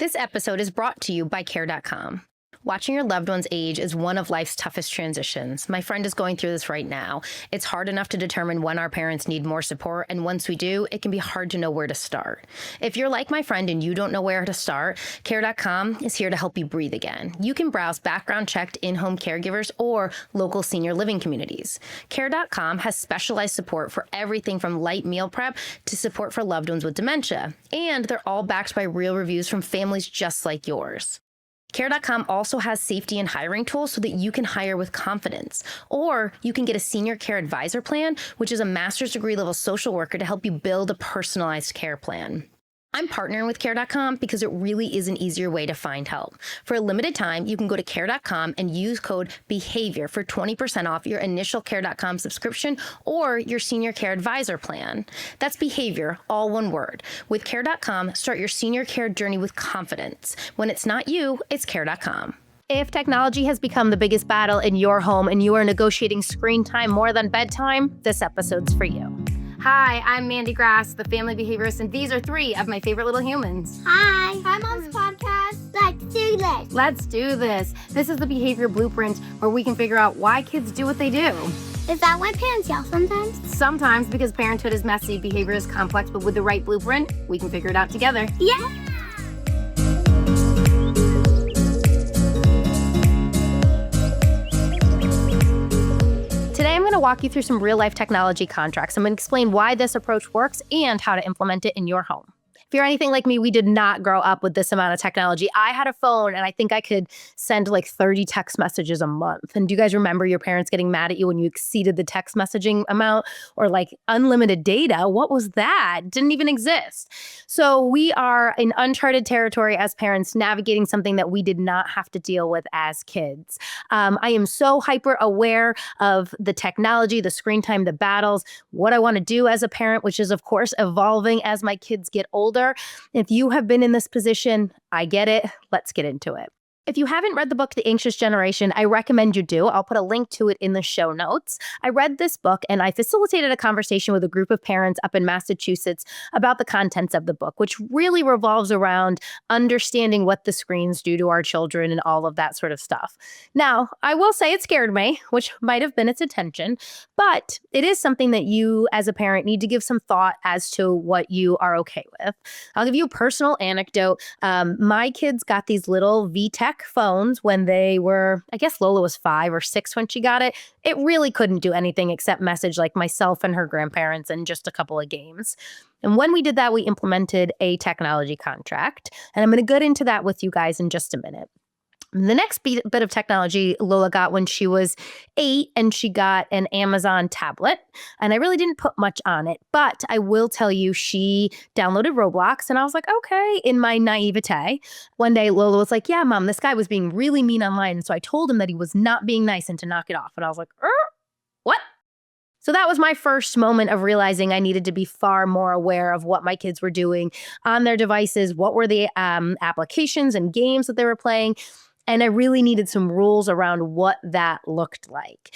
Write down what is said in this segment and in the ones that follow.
This episode is brought to you by Care.com. Watching your loved ones age is one of life's toughest transitions. My friend is going through this right now. It's hard enough to determine when our parents need more support, and once we do, it can be hard to know where to start. If you're like my friend and you don't know where to start, Care.com is here to help you breathe again. You can browse background-checked in-home caregivers or local senior living communities. Care.com has specialized support for everything from light meal prep to support for loved ones with dementia, and they're all backed by real reviews from families just like yours. Care.com also has safety and hiring tools so that you can hire with confidence. Or you can get a senior care advisor plan, which is a master's degree level social worker to help you build a personalized care plan. I'm partnering with Care.com because it really is an easier way to find help. For a limited time, you can go to Care.com and use code BEHAVIOR for 20% off your initial Care.com subscription or your senior care advisor plan. That's BEHAVIOR, all one word. With Care.com, start your senior care journey with confidence. When it's not you, it's Care.com. If technology has become the biggest battle in your home and you are negotiating screen time more than bedtime, this episode's for you. Hi, I'm Mandy, the family behaviorist, and these are three of my favorite little humans. Hi, I'm on this podcast. Let's do this. Let's do this. This is the behavior blueprint where we can figure out why kids do what they do. Is that why parents yell sometimes? Sometimes, because parenthood is messy, behavior is complex, but with the right blueprint, we can figure it out together. Yeah! Today, I'm going to walk you through some real-life technology contracts. I'm going to explain why this approach works and how to implement it in your home. If you're anything like me, we did not grow up with this amount of technology. I had a phone, and I think I could send like 30 text messages a month. And do you guys remember your parents getting mad at you when you exceeded the text messaging amount? Or like unlimited data? What was that? It didn't even exist. So we are in uncharted territory as parents, navigating something that we did not have to deal with as kids. I am so hyper aware of the technology, the screen time, the battles, what I want to do as a parent, which is, of course, evolving as my kids get older. If you have been in this position, I get it. Let's get into it. If you haven't read the book, The Anxious Generation, I recommend you do. I'll put a link to it in the show notes. I read this book and I facilitated a conversation with a group of parents up in Massachusetts about the contents of the book, which really revolves around understanding what the screens do to our children and all of that sort of stuff. Now, I will say it scared me, which might have been its intention, but it is something that you as a parent need to give some thought as to what you are okay with. I'll give you a personal anecdote. My kids got these little VTech phones when they were, I guess Lola was 5 or 6 when she got it. It really couldn't do anything except message like myself and her grandparents and just a couple of games. And when we did that, we implemented a technology contract. And I'm going to get into that with you guys in just a minute. The next bit of technology Lola got when she was 8, and she got an Amazon tablet. And I really didn't put much on it, but I will tell you she downloaded Roblox, and I was like, okay, in my naivete. One day Lola was like, yeah, Mom, this guy was being really mean online. And so I told him that he was not being nice and to knock it off. And I was like, what? So that was my first moment of realizing I needed to be far more aware of what my kids were doing on their devices, what were the applications and games that they were playing. And I really needed some rules around what that looked like.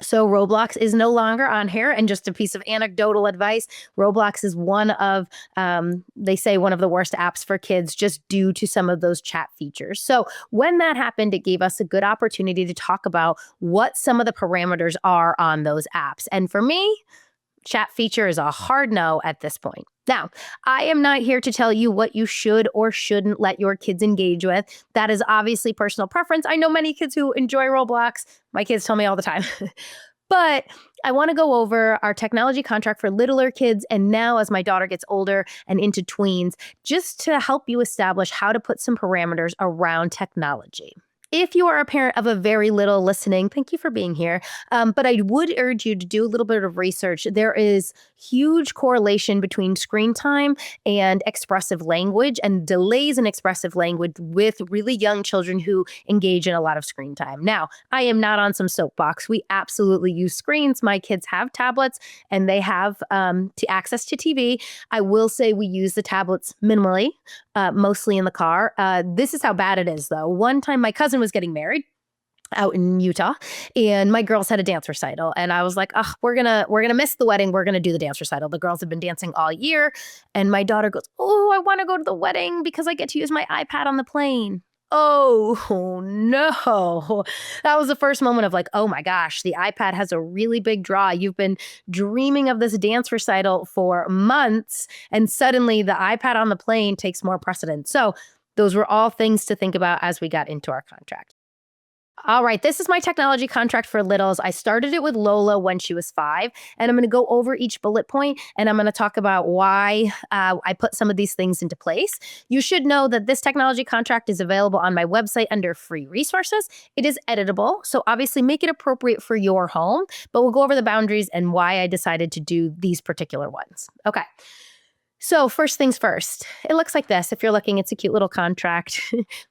So Roblox is no longer on here. And just a piece of anecdotal advice, Roblox is one of, they say, one of the worst apps for kids just due to some of those chat features. So when that happened, it gave us a good opportunity to talk about what some of the parameters are on those apps. And for me, chat feature is a hard no at this point. Now, I am not here to tell you what you should or shouldn't let your kids engage with. That is obviously personal preference. I know many kids who enjoy Roblox. My kids tell me all the time. But I want to go over our technology contract for littler kids, and now as my daughter gets older and into tweens, just to help you establish how to put some parameters around technology. If you are a parent of a very little listening, thank you for being here. But I would urge you to do a little bit of research. There is huge correlation between screen time and expressive language, and delays in expressive language with really young children who engage in a lot of screen time. Now, I am not on some soapbox. We absolutely use screens. My kids have tablets and they have access to TV. I will say we use the tablets minimally, mostly in the car. This is how bad it is, though. One time my cousin was getting married. out in Utah, and my girls had a dance recital, and I was like, "Oh, we're gonna miss the wedding. We're gonna do the dance recital." The girls have been dancing all year, and my daughter goes, "Oh, I want to go to the wedding because I get to use my iPad on the plane." Oh no. That was the first moment of like, oh my gosh, the iPad has a really big draw. You've been dreaming of this dance recital for months, and suddenly the iPad on the plane takes more precedence. So, those were all things to think about as we got into our contract. All right, this is my technology contract for littles. I started it with Lola when she was 5, and I'm going to go over each bullet point, and I'm going to talk about why I put some of these things into place. You should know that this technology contract is available on my website under free resources. It is editable, so obviously make it appropriate for your home, but we'll go over the boundaries and why I decided to do these particular ones. Okay. So first things first, it looks like this. If you're looking, it's a cute little contract.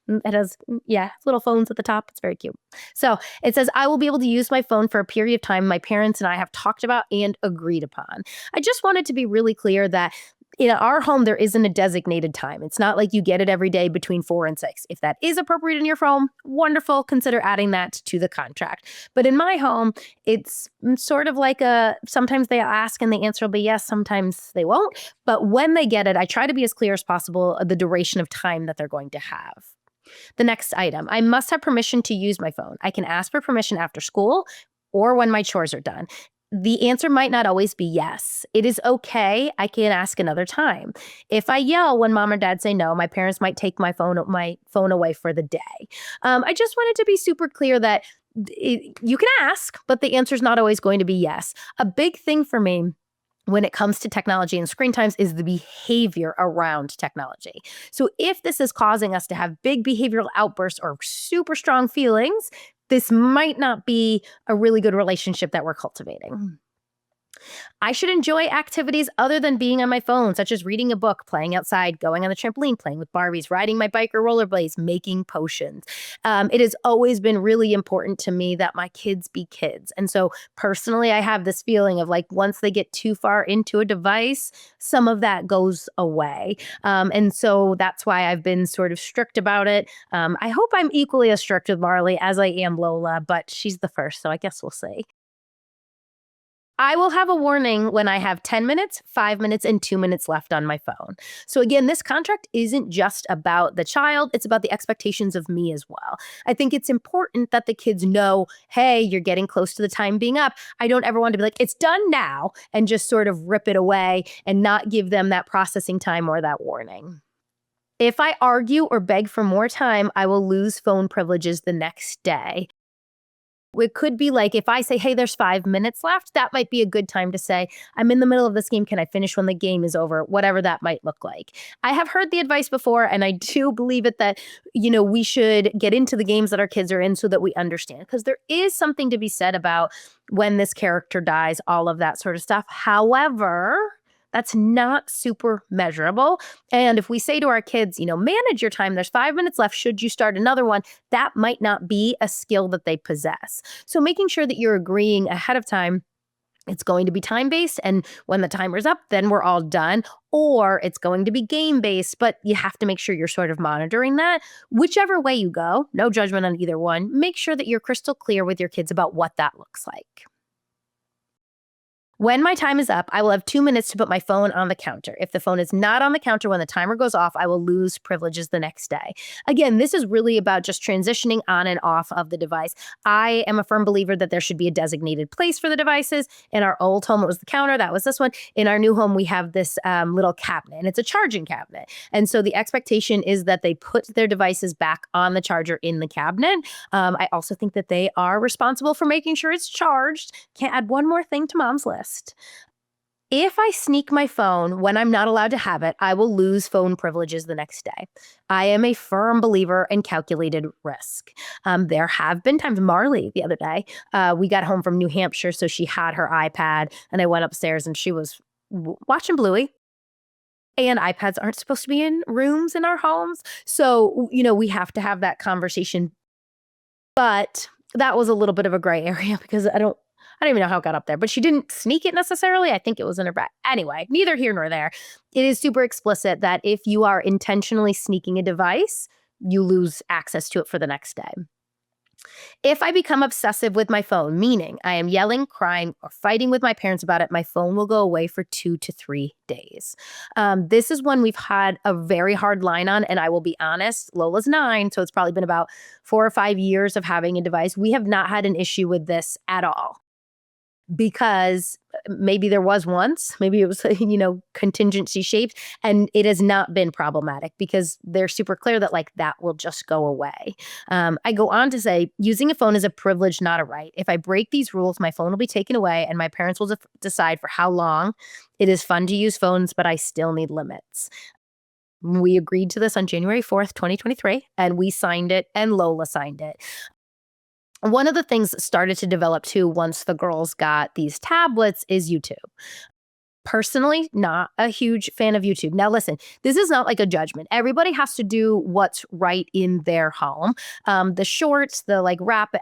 It has, yeah, little phones at the top. It's very cute. So it says, I will be able to use my phone for a period of time my parents and I have talked about and agreed upon. I just wanted to be really clear that in our home, there isn't a designated time. It's not like you get it every day between 4 and 6. If that is appropriate in your home, wonderful. Consider adding that to the contract. But in my home, it's sort of like sometimes they ask and the answer will be yes, sometimes they won't. But when they get it, I try to be as clear as possible the duration of time that they're going to have. The next item, I must have permission to use my phone. I can ask for permission after school or when my chores are done. The answer might not always be yes. It is okay. I can ask another time. If I yell when mom or dad say no, my parents might take my phone away for the day. I just wanted to be super clear that you can ask, but the answer is not always going to be yes. A big thing for me when it comes to technology and screen times is the behavior around technology. So if this is causing us to have big behavioral outbursts or super strong feelings, this might not be a really good relationship that we're cultivating. I should enjoy activities other than being on my phone, such as reading a book, playing outside, going on the trampoline, playing with Barbies, riding my bike or rollerblades, making potions. It has always been really important to me that my kids be kids. And so personally, I have this feeling of like once they get too far into a device, some of that goes away. And so that's why I've been sort of strict about it. I hope I'm equally as strict with Marley as I am Lola, but she's the first, so I guess we'll see. I will have a warning when I have 10 minutes, 5 minutes, and 2 minutes left on my phone. So again, this contract isn't just about the child, it's about the expectations of me as well. I think it's important that the kids know, hey, you're getting close to the time being up. I don't ever want to be like, it's done now, and just sort of rip it away and not give them that processing time or that warning. If I argue or beg for more time, I will lose phone privileges the next day. It could be like if I say, hey, there's 5 minutes left, that might be a good time to say, I'm in the middle of this game. Can I finish when the game is over? Whatever that might look like. I have heard the advice before, and I do believe it that, we should get into the games that our kids are in so that we understand. Because there is something to be said about when this character dies, all of that sort of stuff. However, that's not super measurable. And if we say to our kids, manage your time, there's 5 minutes left. Should you start another one? That might not be a skill that they possess. So making sure that you're agreeing ahead of time, it's going to be time-based. And when the timer's up, then we're all done. Or it's going to be game-based, but you have to make sure you're sort of monitoring that. Whichever way you go, no judgment on either one, make sure that you're crystal clear with your kids about what that looks like. When my time is up, I will have 2 minutes to put my phone on the counter. If the phone is not on the counter when the timer goes off, I will lose privileges the next day. Again, this is really about just transitioning on and off of the device. I am a firm believer that there should be a designated place for the devices. In our old home, it was the counter. That was this one. In our new home, we have this little cabinet, and it's a charging cabinet. And so the expectation is that they put their devices back on the charger in the cabinet. I also think that they are responsible for making sure it's charged. Can't add one more thing to mom's list. If I sneak my phone when I'm not allowed to have it, I will lose phone privileges the next day. I am a firm believer in calculated risk. There have been times, Marley the other day, we got home from New Hampshire, so she had her iPad, and I went upstairs and she was watching Bluey. And iPads aren't supposed to be in rooms in our homes. So, we have to have that conversation. But that was a little bit of a gray area because I don't even know how it got up there, but she didn't sneak it necessarily. I think it was in her bag. Anyway, neither here nor there. It is super explicit that if you are intentionally sneaking a device, you lose access to it for the next day. If I become obsessive with my phone, meaning I am yelling, crying, or fighting with my parents about it, my phone will go away for 2 to 3 days. This is one we've had a very hard line on. And I will be honest, Lola's 9. So it's probably been about 4 or 5 years of having a device. We have not had an issue with this at all because maybe there was once, maybe it was, contingency shaped, and it has not been problematic because they're super clear that like that will just go away. I go on to say, using a phone is a privilege, not a right. If I break these rules, my phone will be taken away and my parents will decide for how long. It is fun to use phones, but I still need limits. We agreed to this on January 4th, 2023, and we signed it and Lola signed it. One of the things that started to develop too once the girls got these tablets is YouTube. Personally, not a huge fan of YouTube. Now, listen, this is not like a judgment. Everybody has to do what's right in their home. The shorts, the like rap.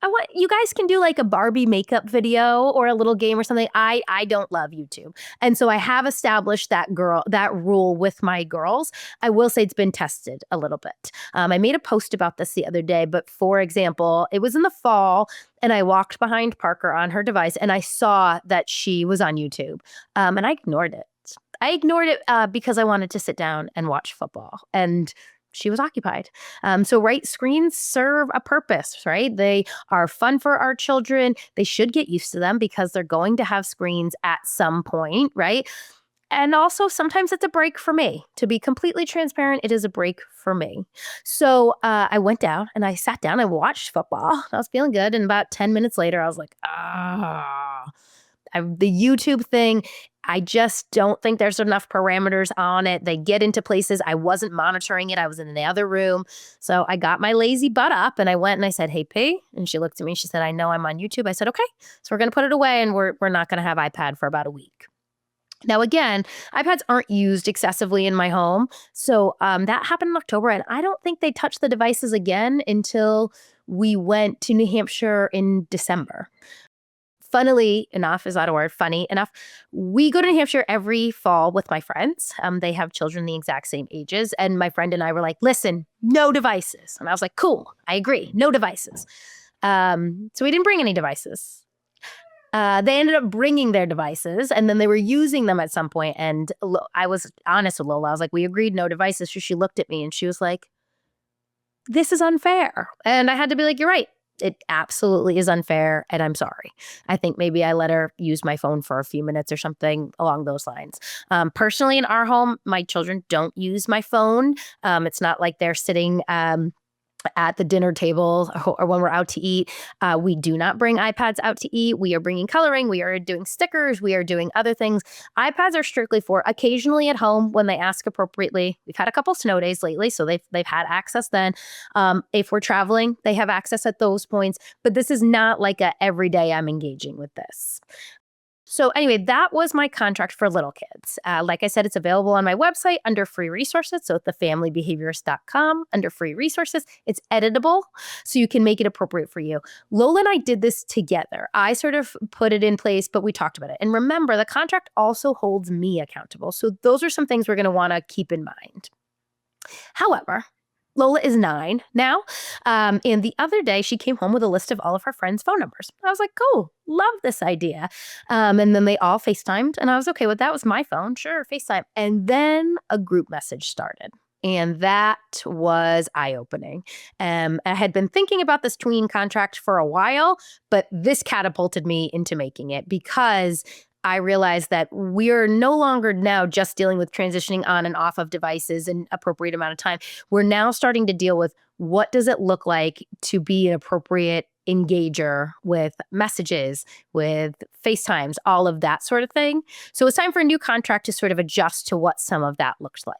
I want you guys can do like a Barbie makeup video or a little game or something. I don't love YouTube. And so I have established that rule with my girls. I will say it's been tested a little bit. I made a post about this the other day, but for example, it was in the fall and I walked behind Parker on her device and I saw that she was on YouTube. And I ignored it. Because I wanted to sit down and watch football. And she was occupied. So, right, screens serve a purpose, right? They are fun for our children. They should get used to them because they're going to have screens at some point, right? And also, sometimes it's a break for me. To be completely transparent, it is a break for me. So I went down and I sat down and watched football. I was feeling good. And about 10 minutes later, I was like, the YouTube thing, I just don't think there's enough parameters on it. They get into places. I wasn't monitoring it. I was in the other room. So I got my lazy butt up and I went and I said, "Hey, P." And she looked at me. She said, "I know I'm on YouTube." I said, "Okay." So we're going to put it away and we're not going to have iPad for about a week. Now, again, iPads aren't used excessively in my home. So that happened in October. And I don't think they touched the devices again until we went to New Hampshire in December. Funnily enough, is that a word? Funny enough, we go to New Hampshire every fall with my friends. They have children the exact same ages. And my friend and I were like, "Listen, no devices." And I was like, "Cool, I agree, no devices." So we didn't bring any devices. They ended up bringing their devices and then they were using them at some point. And I was honest with Lola. I was like, "We agreed no devices." So she looked at me and she was like, "This is unfair." And I had to be like, "You're right. It absolutely is unfair, and I'm sorry." I think maybe I let her use my phone for a few minutes or something along those lines. Personally, in our home, my children don't use my phone. It's not like they're sitting at the dinner table or when we're out to eat. We do not bring iPads out to eat. We are bringing coloring. We are doing stickers. We are doing other things. iPads are strictly for occasionally at home when they ask appropriately. We've had a couple snow days lately, so they've had access then. If we're traveling, they have access at those points. But this is not like a every day I'm engaging with this. So anyway, that was my contract for little kids. Like I said, it's available on my website under free resources. So at thefamilybehaviorist.com under free resources, it's editable so you can make it appropriate for you. Lola and I did this together. I sort of put it in place, but we talked about it. And remember, the contract also holds me accountable. So those are some things we're going to want to keep in mind. However, Lola is 9 now. And the other day she came home with a list of all of her friends' phone numbers. I was like, "Cool, love this idea." And then they all FaceTimed and I was okay with that. It was my phone. Sure, FaceTime. And then a group message started. And that was eye-opening. I had been thinking about this tween contract for a while, but this catapulted me into making it because I realized that we're no longer now just dealing with transitioning on and off of devices in appropriate amount of time. We're now starting to deal with what does it look like to be an appropriate engager with messages, with FaceTimes, all of that sort of thing. So it's time for a new contract to sort of adjust to what some of that looks like.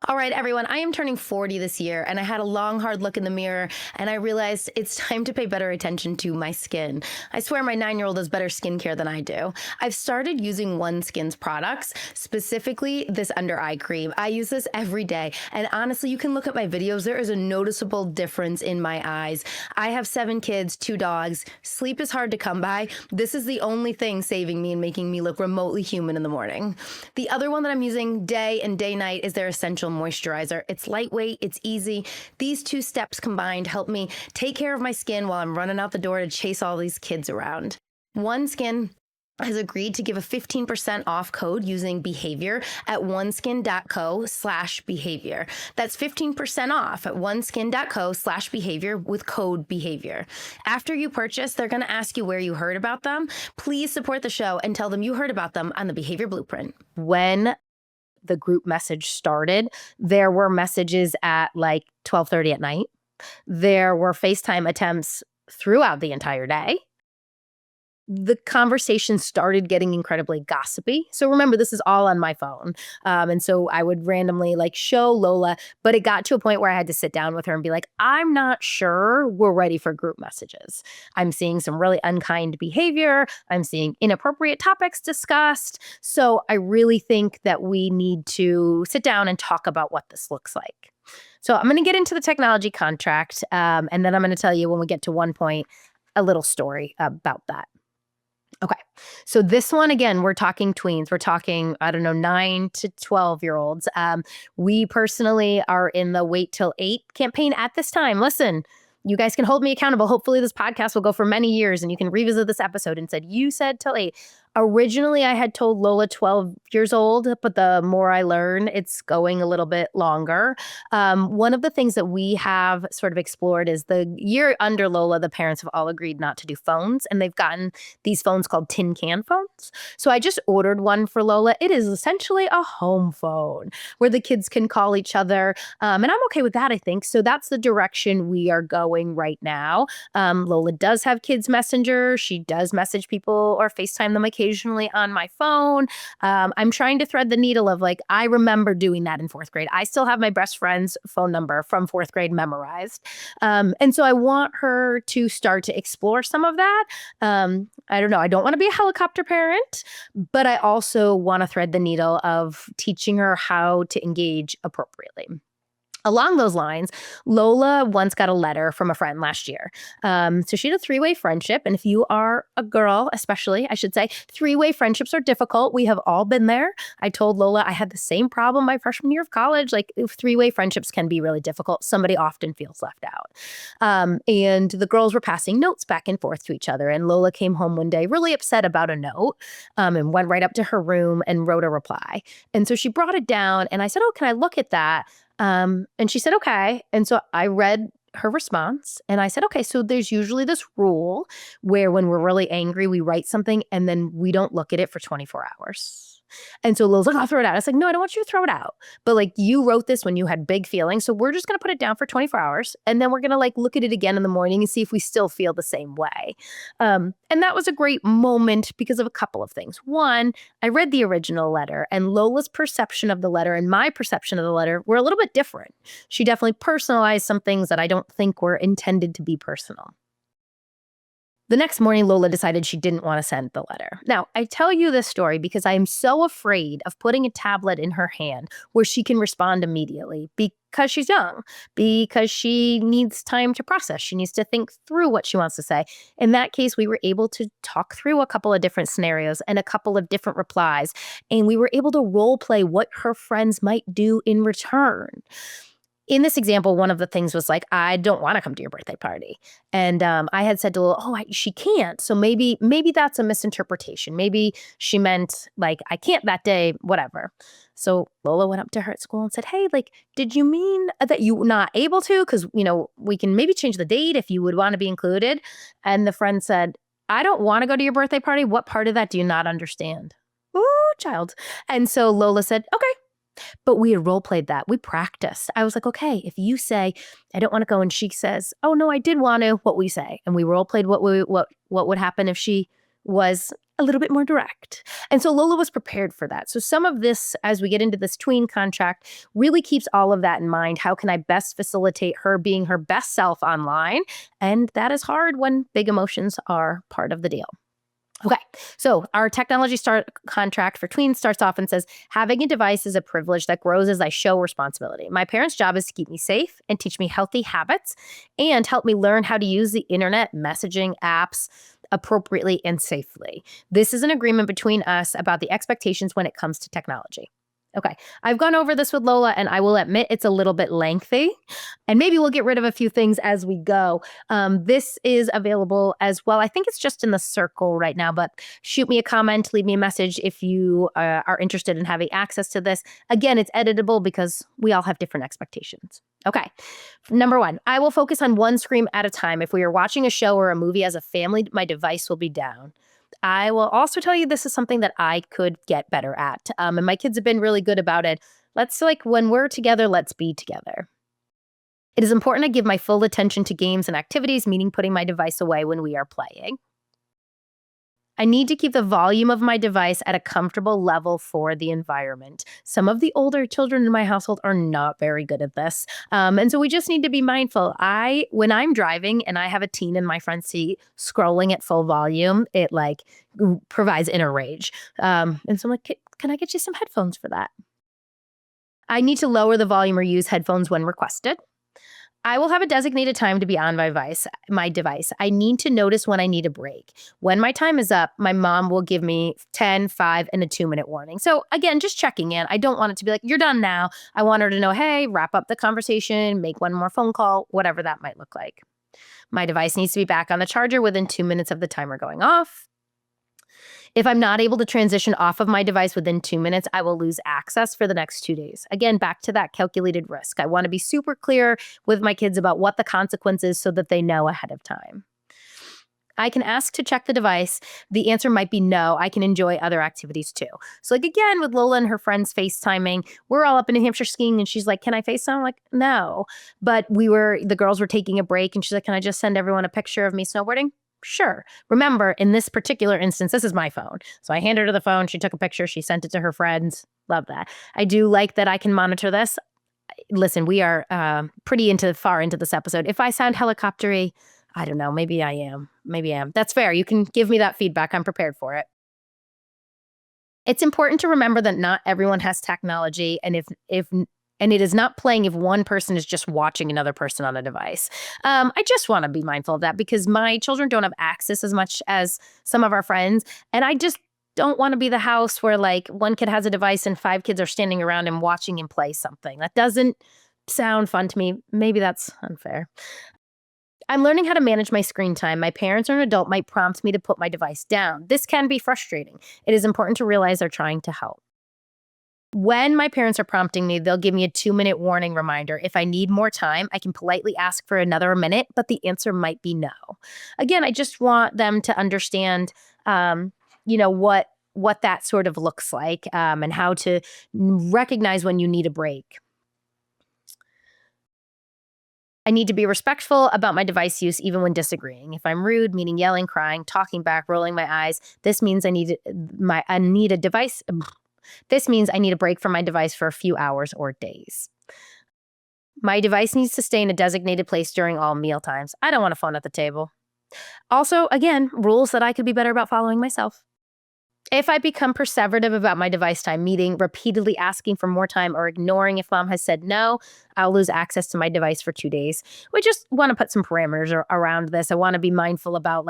All right, everyone, I am turning 40 this year, and I had a long, hard look in the mirror, and I realized it's time to pay better attention to my skin. I swear my 9-year-old has better skincare than I do. I've started using OneSkin's products, specifically this under eye cream. I use this every day, and honestly, you can look at my videos. There is a noticeable difference in my eyes. I have 7 kids, 2 dogs. Sleep is hard to come by. This is the only thing saving me and making me look remotely human in the morning. The other one that I'm using day and day night is their Essential moisturizer. It's lightweight, it's easy. These 2 steps combined help me take care of my skin while I'm running out the door to chase all these kids around. OneSkin has agreed to give a 15% off code using behavior at oneskin.co/behavior. That's 15% off at oneskin.co/behavior with code behavior. After you purchase, they're going to ask you where you heard about them. Please support the show and tell them you heard about them on the Behavior Blueprint. When the group message started, there were messages at like 12:30 at night. There were FaceTime attempts throughout the entire day. The conversation started getting incredibly gossipy. So remember, this is all on my phone. And so I would randomly like show Lola, but it got to a point where I had to sit down with her and be like, I'm not sure we're ready for group messages. I'm seeing some really unkind behavior. I'm seeing inappropriate topics discussed. So I really think that we need to sit down and talk about what this looks like. So I'm going to get into the technology contract. And then I'm going to tell you when we get to one point, a little story about that. Okay. So this one, again, we're talking tweens. We're talking, 9 to 12-year-olds. We personally are in the Wait Till 8 campaign at this time. Listen, you guys can hold me accountable. Hopefully this podcast will go for many years and you can revisit this episode and said, you said till 8. Originally, I had told Lola 12 years old, but the more I learn, it's going a little bit longer. One of the things that we have sort of explored is the year under Lola, the parents have all agreed not to do phones, and they've gotten these phones called tin can phones. So I just ordered one for Lola. It is essentially a home phone where the kids can call each other. And I'm okay with that, I think. So that's the direction we are going right now. Lola does have kids messenger. She does message people or FaceTime them occasionally on my phone. I'm trying to thread the needle of like, I remember doing that in 4th grade. I still have my best friend's phone number from 4th grade memorized. And so I want her to start to explore some of that. I don't know. I don't want to be a helicopter parent, but I also want to thread the needle of teaching her how to engage appropriately. Along those lines, Lola once got a letter from a friend last year. So she had a 3-way friendship. And if you are a girl, especially, I should say, 3-way friendships are difficult. We have all been there. I told Lola I had the same problem my freshman year of college. Like 3-way friendships can be really difficult. Somebody often feels left out. And the girls were passing notes back and forth to each other. And Lola came home one day really upset about a note and went right up to her room and wrote a reply. And so she brought it down and I said, oh, can I look at that? And she said, okay. And so I read her response and I said, okay, so there's usually this rule where when we're really angry, we write something and then we don't look at it for 24 hours. And so Lil's like, I'll throw it out. I was like, no, I don't want you to throw it out. But like you wrote this when you had big feelings. So we're just going to put it down for 24 hours. And then we're going to like look at it again in the morning and see if we still feel the same way. And that was a great moment because of a couple of things. One, I read the original letter and Lola's perception of the letter and my perception of the letter were a little bit different. She definitely personalized some things that I don't think were intended to be personal. The next morning, Lola decided she didn't want to send the letter. Now, I tell you this story because I am so afraid of putting a tablet in her hand where she can respond immediately because she's young, because she needs time to process. She needs to think through what she wants to say. In that case, we were able to talk through a couple of different scenarios and a couple of different replies, and we were able to role play what her friends might do in return. In this example, one of the things was like, I don't want to come to your birthday party. And I had said to Lola, she can't. So maybe that's a misinterpretation. Maybe she meant like, I can't that day, whatever. So Lola went up to her at school and said, hey, like, did you mean that you were not able to? Because, we can maybe change the date if you would want to be included. And the friend said, I don't want to go to your birthday party. What part of that do you not understand? Ooh, child. And so Lola said, okay. But we had role played that. We practiced. I was like, okay, if you say, I don't want to go, and she says, oh no, I did want to, what we say. And we role played what would happen if she was a little bit more direct. And so Lola was prepared for that. So some of this, as we get into this tween contract, really keeps all of that in mind. How can I best facilitate her being her best self online? And that is hard when big emotions are part of the deal. Okay, so our technology contract for tweens starts off and says, having a device is a privilege that grows as I show responsibility. My parents' job is to keep me safe and teach me healthy habits and help me learn how to use the internet, messaging apps appropriately and safely. This is an agreement between us about the expectations when it comes to technology. Okay, I've gone over this with Lola, and I will admit it's a little bit lengthy, and maybe we'll get rid of a few things as we go. This is available as well. I think it's just in the circle right now, but shoot me a comment, leave me a message if you are interested in having access to this. Again, it's editable because we all have different expectations. Okay, number one, I will focus on one screen at a time. If we are watching a show or a movie as a family, my device will be down. I will also tell you this is something that I could get better at. And my kids have been really good about it. When we're together, let's be together. It is important I give my full attention to games and activities, meaning putting my device away when we are playing. I need to keep the volume of my device at a comfortable level for the environment. Some of the older children in my household are not very good at this. And so we just need to be mindful. When I'm driving and I have a teen in my front seat scrolling at full volume, it provides inner rage. And so I'm like, can I get you some headphones for that? I need to lower the volume or use headphones when requested. I will have a designated time to be on my device. I need to notice when I need a break. When my time is up, my mom will give me 10, 5, and a 2-minute warning. So again, just checking in. I don't want it to be like, you're done now. I want her to know, hey, wrap up the conversation, make one more phone call, whatever that might look like. My device needs to be back on the charger within 2 minutes of the timer going off. If I'm not able to transition off of my device within 2 minutes, I will lose access for the next 2 days. Again, back to that calculated risk. I want to be super clear with my kids about what the consequence is so that they know ahead of time. I can ask to check the device. The answer might be no. I can enjoy other activities too. So again, with Lola and her friends FaceTiming, we're all up in New Hampshire skiing and she's like, can I FaceTime? I'm like, no. But the girls were taking a break and she's like, can I just send everyone a picture of me snowboarding? Sure. Remember, in this particular instance, this is my phone. So I handed her the phone. She took a picture. She sent it to her friends. Love that. I do like that I can monitor this. Listen, we are pretty far into this episode. If I sound helicoptery, I don't know. Maybe I am. That's fair. You can give me that feedback. I'm prepared for it. It's important to remember that not everyone has technology. And and it is not playing if one person is just watching another person on a device. I just want to be mindful of that because my children don't have access as much as some of our friends. And I just don't want to be the house where one kid has a device and 5 kids are standing around and watching him play something. That doesn't sound fun to me. Maybe that's unfair. I'm learning how to manage my screen time. My parents or an adult might prompt me to put my device down. This can be frustrating. It is important to realize they're trying to help. When my parents are prompting me, they'll give me a 2-minute warning reminder. If I need more time, I can politely ask for another minute, but the answer might be no. Again, I just want them to understand, what that sort of looks like and how to recognize when you need a break. I need to be respectful about my device use even when disagreeing. If I'm rude, meaning yelling, crying, talking back, rolling my eyes, this means I need a device. This means I need a break from my device for a few hours or days. My device needs to stay in a designated place during all meal times. I don't want a phone at the table. Also, again, rules that I could be better about following myself. If I become perseverative about my device time, meaning repeatedly asking for more time or ignoring if mom has said no, I'll lose access to my device for 2 days. We just want to put some parameters around this. I want to be mindful about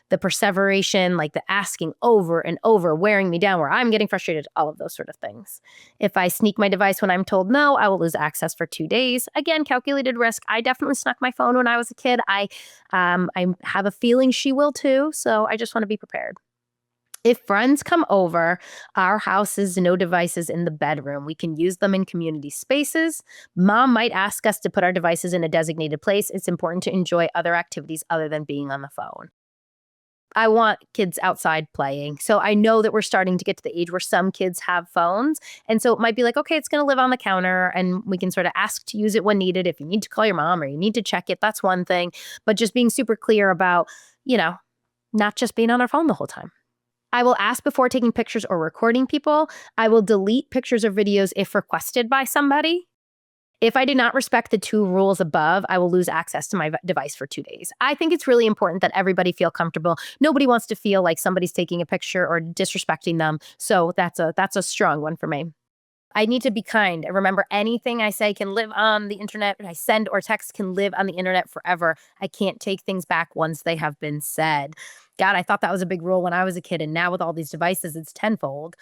the perseveration, the asking over and over, wearing me down where I'm getting frustrated, all of those sort of things. If I sneak my device when I'm told no, I will lose access for 2 days. Again, calculated risk. I definitely snuck my phone when I was a kid. I have a feeling she will too, so I just want to be prepared. If friends come over, our house is no devices in the bedroom. We can use them in community spaces. Mom might ask us to put our devices in a designated place. It's important to enjoy other activities other than being on the phone. I want kids outside playing. So I know that we're starting to get to the age where some kids have phones. And so it might be okay, it's going to live on the counter and we can sort of ask to use it when needed. If you need to call your mom or you need to check it, that's one thing. But just being super clear about, not just being on our phone the whole time. I will ask before taking pictures or recording people. I will delete pictures or videos if requested by somebody. If I do not respect the 2 rules above, I will lose access to my device for 2 days. I think it's really important that everybody feel comfortable. Nobody wants to feel like somebody's taking a picture or disrespecting them. So that's a strong one for me. I need to be kind. Remember, anything I say can live on the internet. I send or text can live on the internet forever. I can't take things back once they have been said. God, I thought that was a big rule when I was a kid. And now with all these devices, it's tenfold.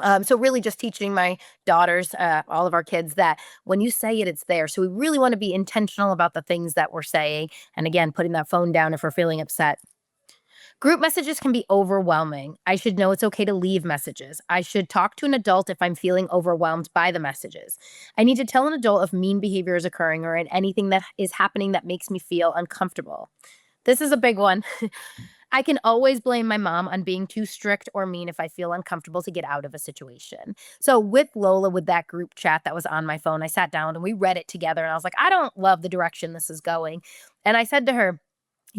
So really just teaching my daughters, all of our kids that when you say it, it's there. So we really want to be intentional about the things that we're saying. And again, putting that phone down if we're feeling upset. Group messages can be overwhelming. I should know it's okay to leave messages. I should talk to an adult if I'm feeling overwhelmed by the messages. I need to tell an adult if mean behavior is occurring or anything that is happening that makes me feel uncomfortable. This is a big one. I can always blame my mom on being too strict or mean if I feel uncomfortable to get out of a situation. So, with Lola, with that group chat that was on my phone, I sat down and we read it together. And I was like, I don't love the direction this is going. And I said to her,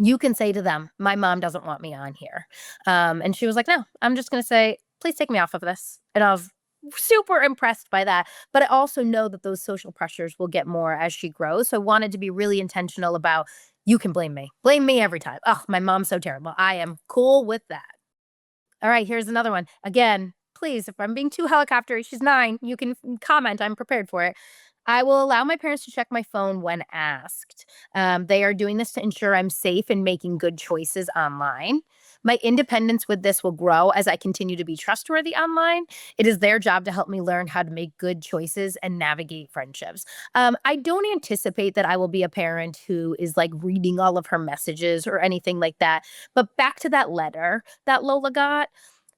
you can say to them, my mom doesn't want me on here. And she was like, no, I'm just going to say, please take me off of this. And I was super impressed by that. But I also know that those social pressures will get more as she grows. So I wanted to be really intentional about, you can blame me. Blame me every time. Oh, my mom's so terrible. I am cool with that. All right, here's another one. Again, please, if I'm being too helicoptery, she's 9. You can comment. I'm prepared for it. I will allow my parents to check my phone when asked. They are doing this to ensure I'm safe and making good choices online. My independence with this will grow as I continue to be trustworthy online. It is their job to help me learn how to make good choices and navigate friendships. I don't anticipate that I will be a parent who is like reading all of her messages or anything like that. But back to that letter that Lola got,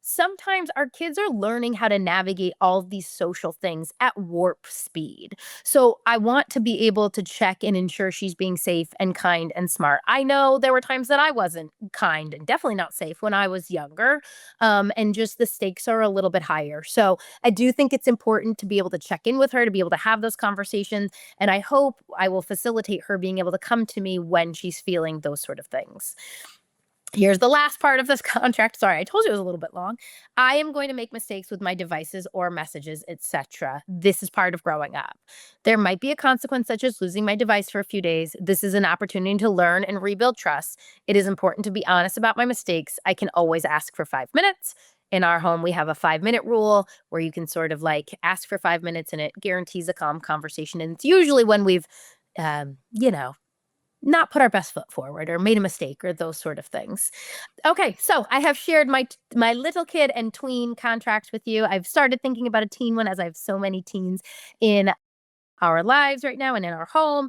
sometimes our kids are learning how to navigate all of these social things at warp speed. So I want to be able to check and ensure she's being safe and kind and smart. I know there were times that I wasn't kind and definitely not safe when I was younger. And just the stakes are a little bit higher. So I do think it's important to be able to check in with her, to be able to have those conversations. And I hope I will facilitate her being able to come to me when she's feeling those sort of things. Here's the last part of this contract. Sorry, I told you it was a little bit long. I am going to make mistakes with my devices or messages, etc. This is part of growing up. There might be a consequence such as losing my device for a few days. This is an opportunity to learn and rebuild trust. It is important to be honest about my mistakes. I can always ask for 5 minutes. In our home, we have a 5-minute rule where you can sort of like ask for 5 minutes and it guarantees a calm conversation. And it's usually when we've, you know, not put our best foot forward or made a mistake or those sort of things. Okay, so I have shared my little kid and tween contracts with you. I've started thinking about a teen one as I have so many teens in our lives right now and in our home.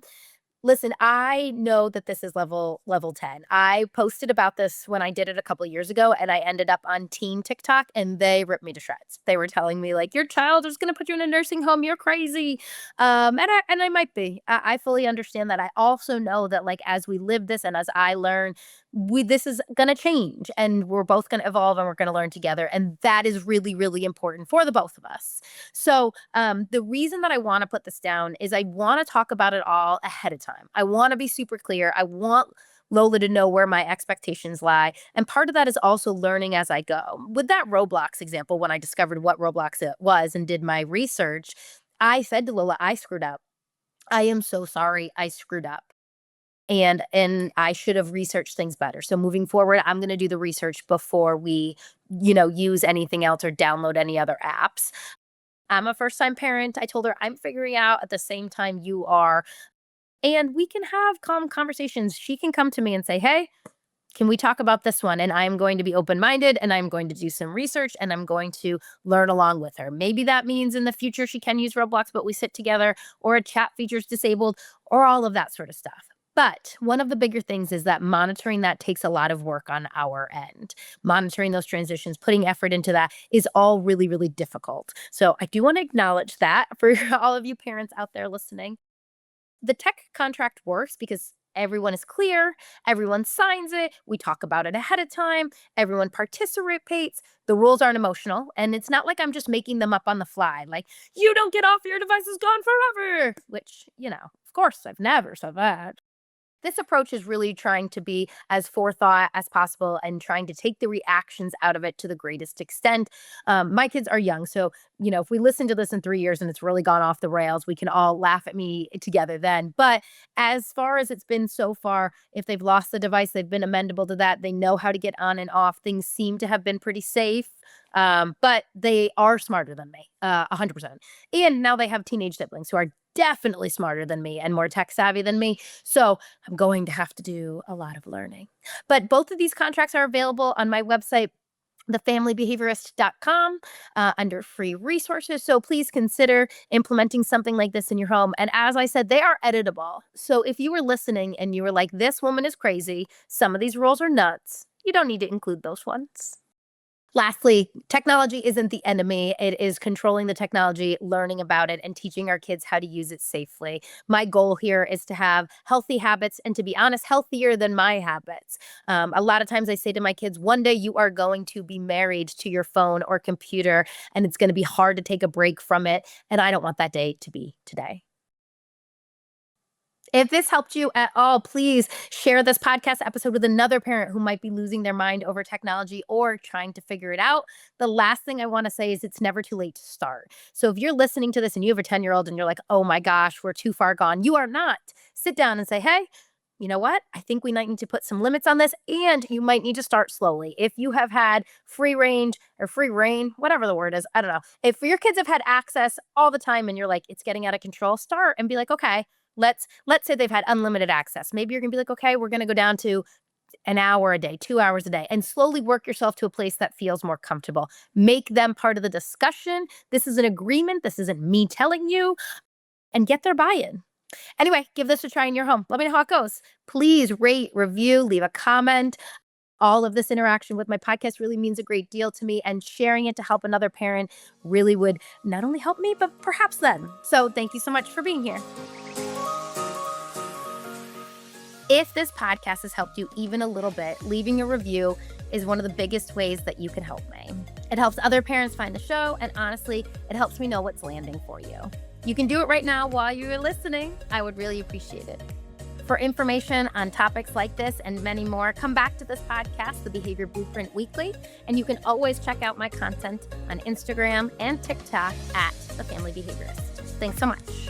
Listen, I know that this is level 10. I posted about this when I did it a couple of years ago, and I ended up on teen TikTok, and they ripped me to shreds. They were telling me like, "Your child is going to put you in a nursing home. You're crazy," and I might be. I fully understand that. I also know that like as we live this and as I learn, this is going to change, and we're both going to evolve, and we're going to learn together, and that is really really important for the both of us. So, the reason that I want to put this down is I want to talk about it all ahead of time. I want to be super clear. I want Lola to know where my expectations lie. And part of that is also learning as I go. With that Roblox example, when I discovered what Roblox it was and did my research, I said to Lola, I screwed up. I am so sorry I screwed up. And I should have researched things better. So moving forward, I'm going to do the research before we, use anything else or download any other apps. I'm a first time parent. I told her I'm figuring out at the same time you are. And we can have calm conversations. She can come to me and say, hey, can we talk about this one? And I'm going to be open minded and I'm going to do some research and I'm going to learn along with her. Maybe that means in the future she can use Roblox, but we sit together, or a chat feature is disabled, or all of that sort of stuff. But one of the bigger things is that monitoring that takes a lot of work on our end. Monitoring those transitions, putting effort into that is all really, really difficult. So I do want to acknowledge that for all of you parents out there listening. The tech contract works because everyone is clear, everyone signs it, we talk about it ahead of time, everyone participates. The rules aren't emotional, and it's not like I'm just making them up on the fly, like, you don't get off, your device is gone forever, which, of course, I've never said that. This approach is really trying to be as forethought as possible and trying to take the reactions out of it to the greatest extent. My kids are young, so if we listen to this in 3 years and it's really gone off the rails, we can all laugh at me together then. But as far as it's been so far, if they've lost the device, they've been amendable to that. They know how to get on and off. Things seem to have been pretty safe. But they are smarter than me, 100%. And now they have teenage siblings who are definitely smarter than me and more tech savvy than me. So I'm going to have to do a lot of learning. But both of these contracts are available on my website, thefamilybehaviorist.com under free resources. So please consider implementing something like this in your home. And as I said, they are editable. So if you were listening and you were like, this woman is crazy, some of these rules are nuts, you don't need to include those ones. Lastly, technology isn't the enemy. It is controlling the technology, learning about it, and teaching our kids how to use it safely. My goal here is to have healthy habits and, to be honest, healthier than my habits. A lot of times I say to my kids, one day you are going to be married to your phone or computer, and it's going to be hard to take a break from it. And I don't want that day to be today. If this helped you at all, please share this podcast episode with another parent who might be losing their mind over technology or trying to figure it out. The last thing I want to say is it's never too late to start. So if you're listening to this and you have a 10-year-old and you're like, oh my gosh, we're too far gone, you are not. Sit down and say, hey, you know what? I think we might need to put some limits on this, and you might need to start slowly. If you have had free range or free reign, whatever the word is, I don't know. If your kids have had access all the time and you're like, it's getting out of control, start and be like, okay, let's say they've had unlimited access. Maybe you're gonna be like, okay, we're gonna go down to an hour a day, 2 hours a day, and slowly work yourself to a place that feels more comfortable. Make them part of the discussion. This is an agreement. This isn't me telling you, and get their buy-in. Anyway, give this a try in your home. Let me know how it goes. Please rate, review, leave a comment. All of this interaction with my podcast really means a great deal to me, and sharing it to help another parent really would not only help me, but perhaps them. So thank you so much for being here. If this podcast has helped you even a little bit, leaving a review is one of the biggest ways that you can help me. It helps other parents find the show, and honestly, it helps me know what's landing for you. You can do it right now while you're listening. I would really appreciate it. For information on topics like this and many more, come back to this podcast, The Behavior Blueprint Weekly, and you can always check out my content on Instagram and TikTok at The Family Behaviorist. Thanks so much.